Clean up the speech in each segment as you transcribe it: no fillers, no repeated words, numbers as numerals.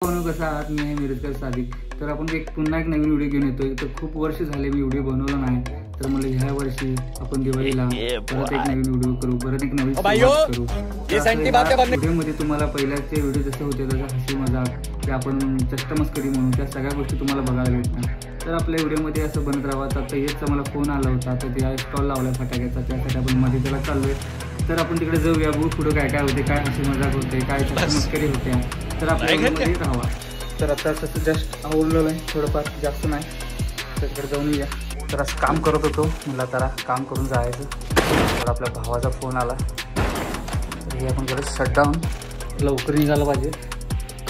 कसा आहात? मी आहे मिरजकर सादिक. तर आपण पुन्हा एक नवीन व्हिडिओ घेऊन येतोय. तर खूप वर्ष झाले मी व्हिडिओ बनवला नाही, तर मला ह्या वर्षी आपण दिवाळीला परत एक नवीन व्हिडिओ करू, परत एक नवीन सुरुवात करू. व्हिडिओमध्ये तुम्हाला पहिल्याचे व्हिडिओ जसे होते तसं हसी मजाक की आपण चष्टमस्करी म्हणून त्या सगळ्या गोष्टी तुम्हाला बघायला भेटणार. तर आपल्या व्हिडिओमध्ये असं बनत राहावं. आता येसचा मला फोन आला होता, तर त्या स्टॉल लावला फटाक्याचा, त्यासाठी आपण मध्ये त्याला चाललोय. तर आपण तिकडे जाऊया, बघू पुढं काय काय होते, काय हसी मजाक होते, काय चष्टमस्करी होत्या. तर आपल्या व्हिडिओमध्ये राहावा. तर आता तसं जस्ट आवडलेलं आहे, थोडंफार जास्त नाही. तर तिकडे जाऊन येऊया. तर असं काम करत होतो, मला जरा काम करून जायचं. तर आपल्या भावाचा फोन आला, तर हे आपण जरा शटडाऊन लवकर निघालं पाहिजे,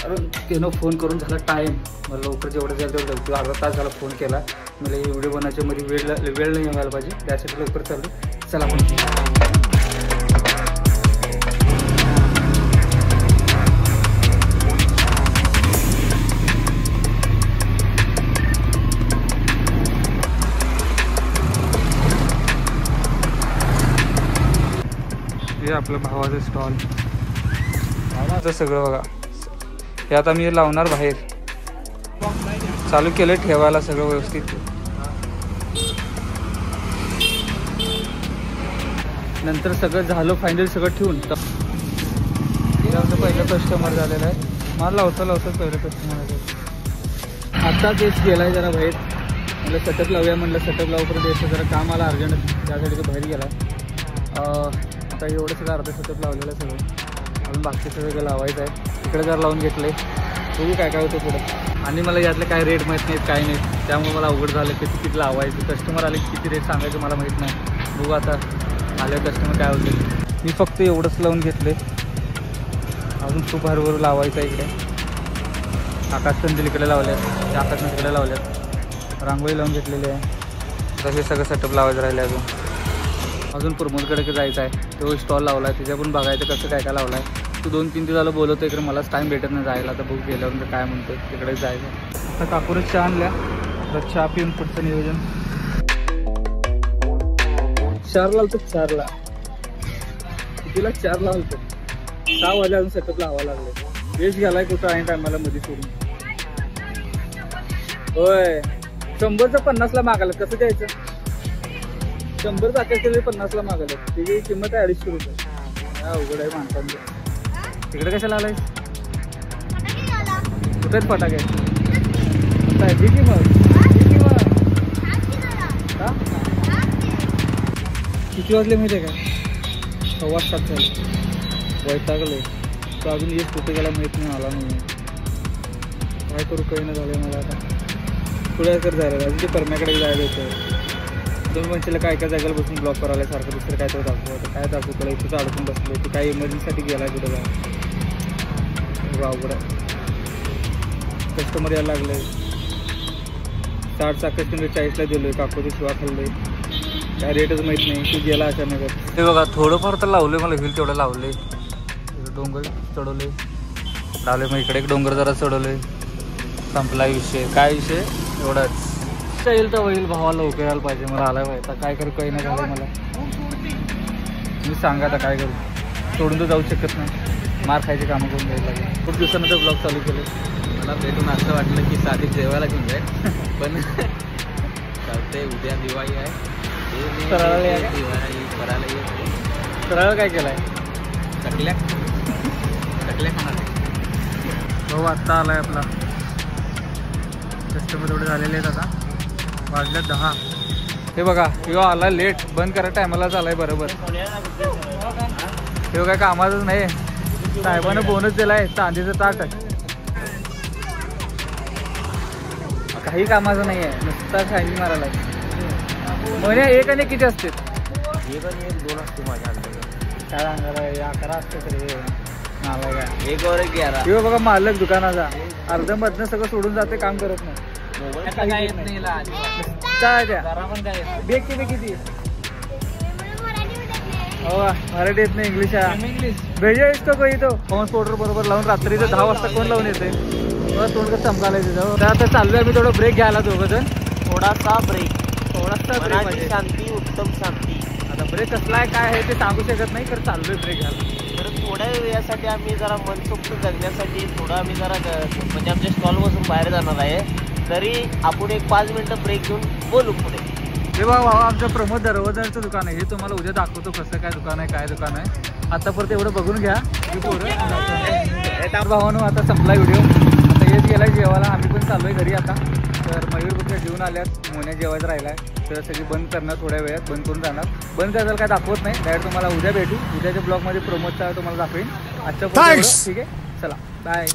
कारण त्यानं फोन करून झाला टाईम. मला लवकर जेवढं जाईल तेवढं लवकर, अर्धा तास झाला फोन केला. मला हे व्हिडिओ बनवायच्या मध्ये वेळ नाही व्हायला पाहिजे, त्यासाठी लवकर चालू. चला आपण आपलं भावाचं स्टॉल भावाचं सगळं बघा. हे आता मी लावणार बाहेर, चालू केलं ठेवायला सगळं व्यवस्थित. नंतर सगळं झालं फायनल, सगळं ठेवून पहिलं कस्टमर झालेलं आहे. मला लावतं पहिलं कस्टमर आहे. आता तेच गेला आहे जरा बाहेर, म्हणलं सेटअप लावूया, म्हणलं सेटअप लावूपर्यंत यायचं जरा काम आला अर्जंट, त्यासाठी तो बाहेर गेला. आता एवढं सगळं अर्धा सेटअप लावलेलं आहे सगळं, अजून बाकी सगळं लावायचं आहे. इकडे जर लावून घेतले, बघू काय काय होतं पुढं. आणि मला यातले काय रेट माहीत नाहीत, काय नाही, त्यामुळे मला अवघड झालं की किती लावायचं. कस्टमर आले किती रेट सांगायचं मला माहीत नाही. बघू आता आल्यावर कस्टमर काय होते. मी फक्त एवढंच लावून घेतले, अजून खूप हरभर लावायचं आहे. इकडे आकाशकंदील इकडे लावल्यात, त्या आकाशकंदीकडे लावल्यात, रांगोळी लावून घेतलेली आहे. तर हे सगळं सेटअप लावायचं राहिलं आहे. अजून प्रमोदकडे जायचं आहे, तो स्टॉल लावला आहे, तिथे पण बघायचं कसं काय काय लावलं आहे. तू 2-3 दिवस झालं बोलवतो, इकडे मलाच टाईम भेटत नाही जायला. तर बघू गेल्यावर काय म्हणतो, तिकडे जायचं. आता कापूरच चहा आणल्या, तर चहा पिऊन पुढचं नियोजन. 4 लावतो, 4ला कितीला 4 लावतो. 6 वाजले अजून सेटअप लावावं लागलं. वेस्ट गेलाय कुठं आहे टायमाला मध्ये सोडून. होय 100चं 50ला मागायला कसं द्यायचं. 100 टाकायचं 50ला मागायला, त्याची किंमत आहे 250 रुपये. काय अवघड आहे माणसांचं. तिकडे कशाला आलाय, कुठेच फटाके आहे. ठीक आहे मग, किती वाजले माहिती आहे का? 7:15 झाले. वैतागले तर अजून एक कुठे गेला माहीत नाही, आला नाही. काय करू काही नाही झालं मला. आता पुढे कर जायला अजून ते परम्याकडे जायला होतं. 2 माणसाला काय काय जागेला बसून ब्लॉक करायला सारखं, दुसरं काय तर दाखवतं. काय दाखवू तुला, इथं अडकून बसलं. तू काय इमर्जन्सीसाठी गेलाय कुठं काय अवघड आहे. कस्टमर यायला लागले. 60 कस्टमर 40ला दिलोय. काकूचं शिवा खाल्लंय, काय रेटच माहीत नाही. तू गेला अचानक. ते बघा थोडंफार तर लावलंय, मला होईल तेवढं लावलंय. डोंगर चढवले लावले, मग इकडे एक डोंगर जरा चढवले. संपला विषय. काय विषय एवढाच. येईल तर होईल, भावाला लवकर यायला पाहिजे. मला आलाय पाहिजे. काय करू काही नाही झालं मला. मी सांगा आता काय करू, सोडून तर जाऊ शकत नाही. मार खायचे कामं करून घ्यायला लागेल. खूप दिवसानंतर ब्लॉग चालू केले. मला भेटून असं वाटलं की सादिक जेवायला घेऊन जाईल, पण चालते. उद्या दिवाळी आहे, फराळाला फराळ काय केलाय? चकल्या खाणार भाऊ. आत्ता आलाय आपला कस्टमर थोडे झालेले आहेत. आता वाजल्यात 10. हे बघा किंवा आला लेट, बंद करा टायमालाच आलाय बरोबर. किंवा काय कामाचंच नाही. साहेबानं बोनस दिलाय चांदीचं ताट. काही कामाचं नाही आहे, नुसता शायनिंग मारायला. महिन्या 1 आणि किती असते? 1 आणि 1 2 असते माझ्या काय सांगायला. 11 असते तरी मला काय 1 और 11. किंवा बघा मालक दुकानाचा अर्धमधनं सगळं सोडून जाते, काम करत नाही. काय येत नाही बेग किती हो मराठी येत नाही, इंग्लिश आहे. भेजा येतो कोई तो पॉन्स पावडर बरोबर लावून रात्रीचं 10 वाजता कोण लावून येते. तोंड कसं चमकायला तिथं. तर आता चाललोय आम्ही थोडं ब्रेक घ्यायला, 2 जण. थोडासा ब्रेक शांती उत्तम शांती. आता ब्रेक कसला आहे काय आहे ते सांगू शकत नाही, तर चाललोय ब्रेक घ्यायला. थोड्या वेळासाठी आम्ही जरा मनसोक्त जगण्यासाठी थोडं आम्ही जरा म्हणजे आमच्या स्टॉलपासून बाहेर जाणार आहे. तरी आपण एक 5 मिनिटं ब्रेक घेऊन बोलू पुढे. हे बघा आमचं प्रमोद दरवाजाचं दुकान आहे. हे तुम्हाला उद्या दाखवतो कसं काय दुकान आहे, काय दुकान आहे. आता परत एवढं बघून घ्या की पोरं भावानं आता संपला व्हिडिओ. आता हेच गेला जेवायला. आम्ही पण चाललोय घरी आता. तर मयूर बघा जेवून आल्यात, मोन्या जेवायचं राहिला आहे. तर सगळी बंद करणार, थोड्या वेळात बंद करून जाणार. बंद करायला काय दाखवत नाही, डायरेक्ट तुम्हाला उद्या भेटू. उद्याच्या ब्लॉगमध्ये प्रमोदचा तुम्हाला दाखवेन. आजच्या ठीक आहे, चला बाय.